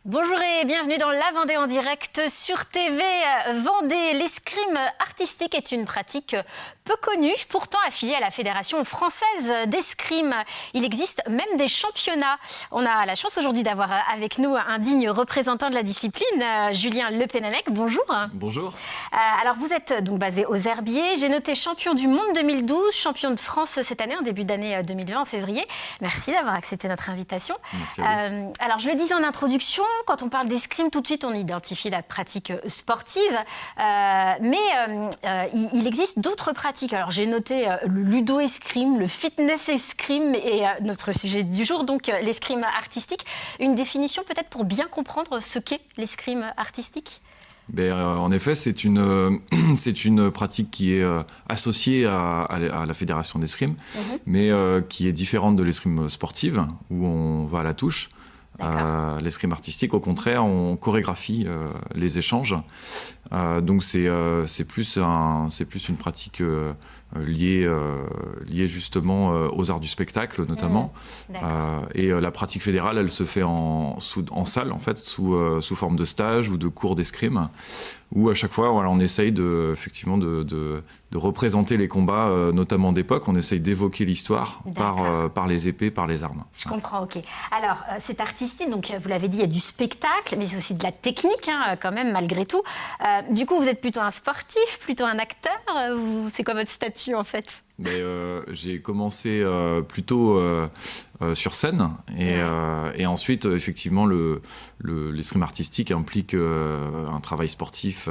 Bonjour et bienvenue dans La Vendée en direct sur TV Vendée. L'escrime artistique est une pratique peu connue, pourtant affiliée à la Fédération française d'escrime. Il existe même des championnats. On a la chance aujourd'hui d'avoir avec nous un digne représentant de la discipline, Julien Lepénamec. Bonjour. Bonjour. Alors vous êtes donc basé aux Herbiers. J'ai noté champion du monde 2012, champion de France cette année, en début d'année 2020, en février. Merci d'avoir accepté notre invitation. Merci à vous. Alors je le disais en introduction, quand on parle d'escrime, tout de suite on identifie la pratique sportive, mais il existe d'autres pratiques. Alors j'ai noté le ludo-escrime, le fitness-escrime et notre sujet du jour, donc l'escrime artistique. Une définition peut-être pour bien comprendre ce qu'est l'escrime artistique ? En effet, c'est une pratique qui est associée à la fédération d'escrime, mais qui est différente de l'escrime sportive, où on va à la touche. L'escrime artistique, au contraire, on chorégraphie les échanges. Donc c'est plus une pratique liée justement aux arts du spectacle, notamment. Et la pratique fédérale, elle se fait en salle, en fait, sous forme de stage ou de cours d'escrime, où à chaque fois, on essaye effectivement de représenter les combats, notamment d'époque. On essaye d'évoquer l'histoire par les épées, par les armes. Je comprends, ok. Alors, c'est artistique, donc vous l'avez dit, il y a du spectacle, mais c'est aussi de la technique, quand même, malgré tout. Du coup, vous êtes plutôt un sportif, plutôt un acteur. C'est quoi votre statut, en fait ? J'ai commencé plutôt sur scène et ensuite effectivement l'escrime artistique implique un travail sportif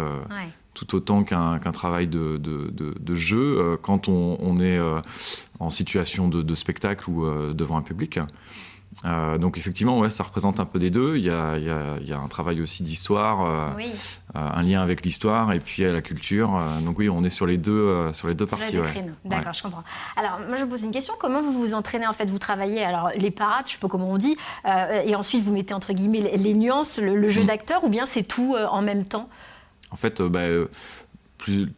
tout autant qu'un travail de jeu quand on est en situation de spectacle ou devant un public. Donc effectivement, ça représente un peu des deux. Il y a un travail aussi d'histoire, un lien avec l'histoire et puis la culture. Donc oui, on est sur les deux parties. D'accord, je comprends. Alors moi je me pose une question. Comment vous vous entraînez en fait ? Vous travaillez alors les parades, je sais pas comment on dit, et ensuite vous mettez entre guillemets les nuances, le jeu d'acteur, ou bien c'est tout en même temps ? En fait,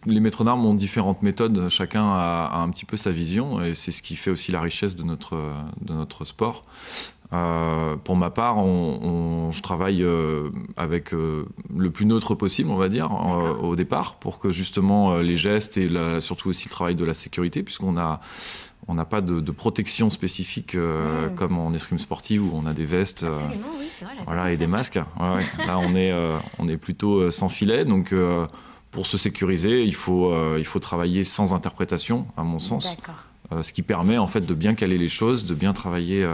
les maîtres d'armes ont différentes méthodes, chacun a un petit peu sa vision et c'est ce qui fait aussi la richesse de notre sport. Pour ma part, je travaille avec le plus neutre possible, on va dire, au départ, pour que justement les gestes et surtout aussi le travail de la sécurité, puisqu'on n'a pas de protection spécifique comme en escrime sportive où on a des vestes oui, c'est vrai, et des masques. Là, on est plutôt sans filet, donc pour se sécuriser, il faut travailler sans interprétation, à mon sens. Ce qui permet en fait de bien caler les choses, de bien travailler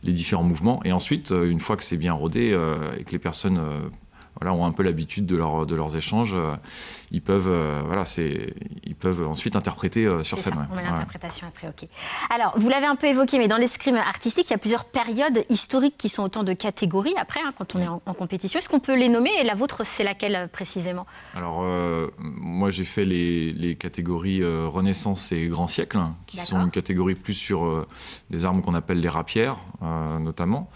les différents mouvements. Et ensuite, une fois que c'est bien rodé et que les personnes ont un peu l'habitude de leurs échanges, ils peuvent ensuite interpréter sur scène. On met l'interprétation après, ok. Alors, vous l'avez un peu évoqué, mais dans l'escrime artistique, il y a plusieurs périodes historiques qui sont autant de catégories après, quand on est en compétition. Est-ce qu'on peut les nommer ? Et la vôtre, c'est laquelle précisément ? Alors, moi, j'ai fait les catégories Renaissance et Grand Siècle, qui sont une catégorie plus sur des armes qu'on appelle les rapières, notamment.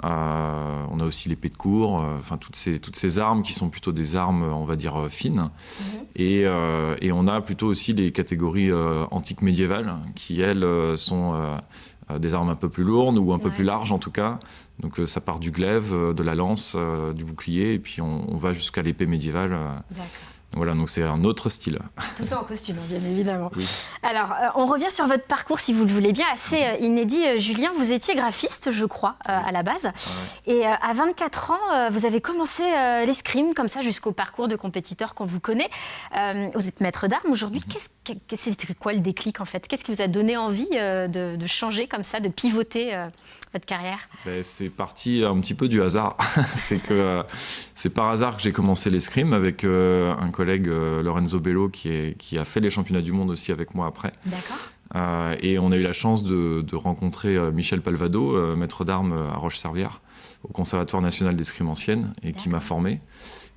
On a aussi l'épée de cour, toutes ces armes qui sont plutôt des armes, on va dire, fines. Et on a plutôt aussi les catégories antiques médiévales, qui, elles, sont des armes un peu plus lourdes ou un peu plus larges, en tout cas. Donc ça part du glaive, de la lance, du bouclier, et puis on va jusqu'à l'épée médiévale. Voilà, donc c'est un autre style. Tout ça en costume, bien évidemment. Oui. Alors, on revient sur votre parcours, si vous le voulez bien, assez inédit. Julien, vous étiez graphiste, je crois, à la base. Et à 24 ans, vous avez commencé l'escrime, comme ça, jusqu'au parcours de compétiteur qu'on vous connaît. Vous êtes maître d'armes aujourd'hui. C'était quoi le déclic, en fait ? Qu'est-ce qui vous a donné envie de changer comme ça, de pivoter votre carrière ? C'est parti un petit peu du hasard. C'est par hasard que j'ai commencé l'escrime avec un collègue, Lorenzo Bello, qui a fait les championnats du monde aussi avec moi après. D'accord. Et on a eu la chance de rencontrer Michel Palvado, maître d'armes à Roche-Servière, au Conservatoire national d'escrime ancienne, et qui m'a formé.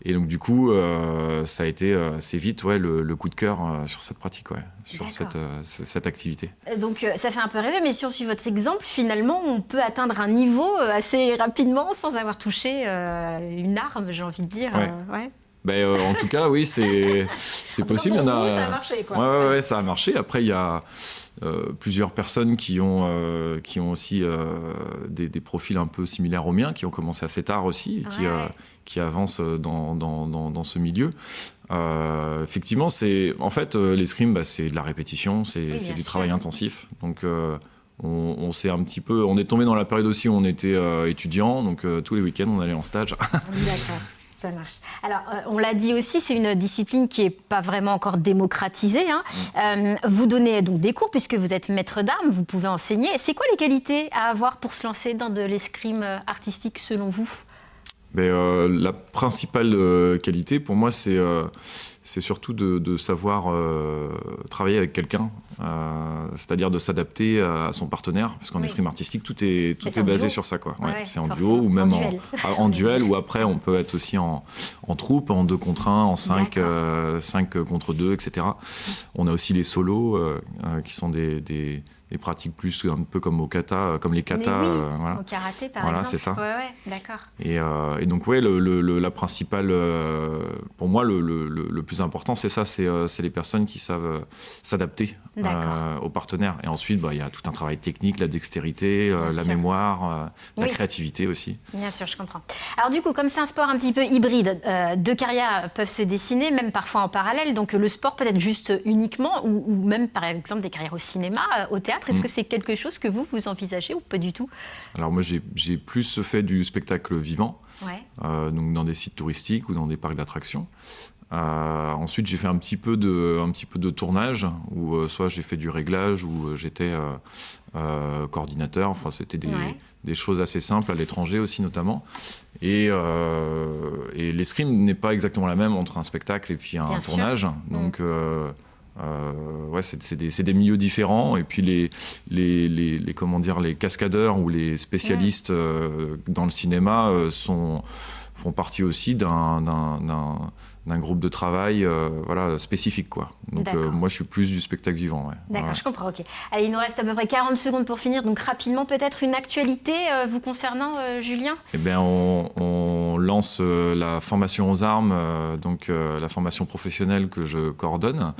Et donc du coup, ça a été assez vite le coup de cœur sur cette pratique, sur cette activité. Donc ça fait un peu rêver, mais si on suit votre exemple, finalement, on peut atteindre un niveau assez rapidement sans avoir touché une arme, j'ai envie de dire. En tout cas, oui, c'est possible. Pour Il y en vous, a... ça a marché, quoi. Ouais, ça a marché. Après, il y a plusieurs personnes qui ont aussi des profils un peu similaires aux miens, qui ont commencé assez tard aussi, et qui avancent dans ce milieu. Effectivement, l'escrime, c'est de la répétition, c'est du travail intensif. Donc, on s'est un petit peu... On est tombé dans la période aussi où on était étudiant, donc tous les week-ends, on allait en stage. D'accord. Ça marche. Alors, on l'a dit aussi, c'est une discipline qui n'est pas vraiment encore démocratisée. Hein. Vous donnez donc des cours puisque vous êtes maître d'armes, vous pouvez enseigner. C'est quoi les qualités à avoir pour se lancer dans de l'escrime artistique selon vous ? La principale qualité pour moi, c'est surtout de savoir travailler avec quelqu'un, c'est-à-dire de s'adapter à son partenaire, parce qu'en escrime artistique, tout est basé sur ça, quoi. C'est en duo ou même en duel, ou après on peut être aussi en troupe, en 2 contre 1, en 5 contre 2, etc. On a aussi les solos qui sont des pratiques plus un peu comme au kata, comme les katas. Au karaté, par exemple. Voilà, c'est ça. Ouais, d'accord. Et donc, la principale, pour moi, le plus important, c'est ça, c'est les personnes qui savent s'adapter aux partenaires. Et ensuite, il y a tout un travail technique, la dextérité, la mémoire, la créativité aussi. Bien sûr, je comprends. Alors du coup, comme c'est un sport un petit peu hybride, 2 carrières peuvent se dessiner, même parfois en parallèle. Donc le sport peut être juste uniquement, ou même par exemple des carrières au cinéma, au théâtre. Est-ce que c'est quelque chose que vous envisagez ou pas du tout ? Alors moi, j'ai plus fait du spectacle vivant, donc dans des sites touristiques ou dans des parcs d'attractions. Ensuite, j'ai fait un petit peu de tournage, où soit j'ai fait du réglage, ou j'étais coordinateur. Enfin, c'était des choses assez simples, à l'étranger aussi notamment. Et l'escrime n'est pas exactement la même entre un spectacle et puis un tournage. Donc... c'est des milieux différents, et puis les cascadeurs ou les spécialistes dans le cinéma font partie aussi d'un groupe de travail spécifique, quoi. Donc moi je suis plus du spectacle vivant. D'accord, je comprends, ok. Allez, il nous reste à peu près 40 secondes pour finir, donc rapidement peut-être une actualité vous concernant, Julien ? On lance la formation aux armes, la formation professionnelle que je coordonne.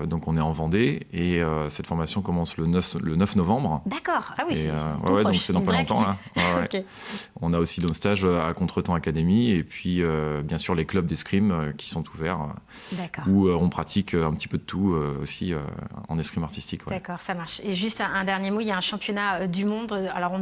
Donc on est en Vendée, et cette formation commence le 9 novembre. D'accord, ah oui, donc c'est dans pas longtemps là. Okay. On a aussi nos stages à Contretemps Academy, et puis bien sûr les clubs d'escrime qui sont ouverts, où on pratique un petit peu de tout aussi en escrime artistique. D'accord, ça marche. Et juste un dernier mot, il y a un championnat du monde, alors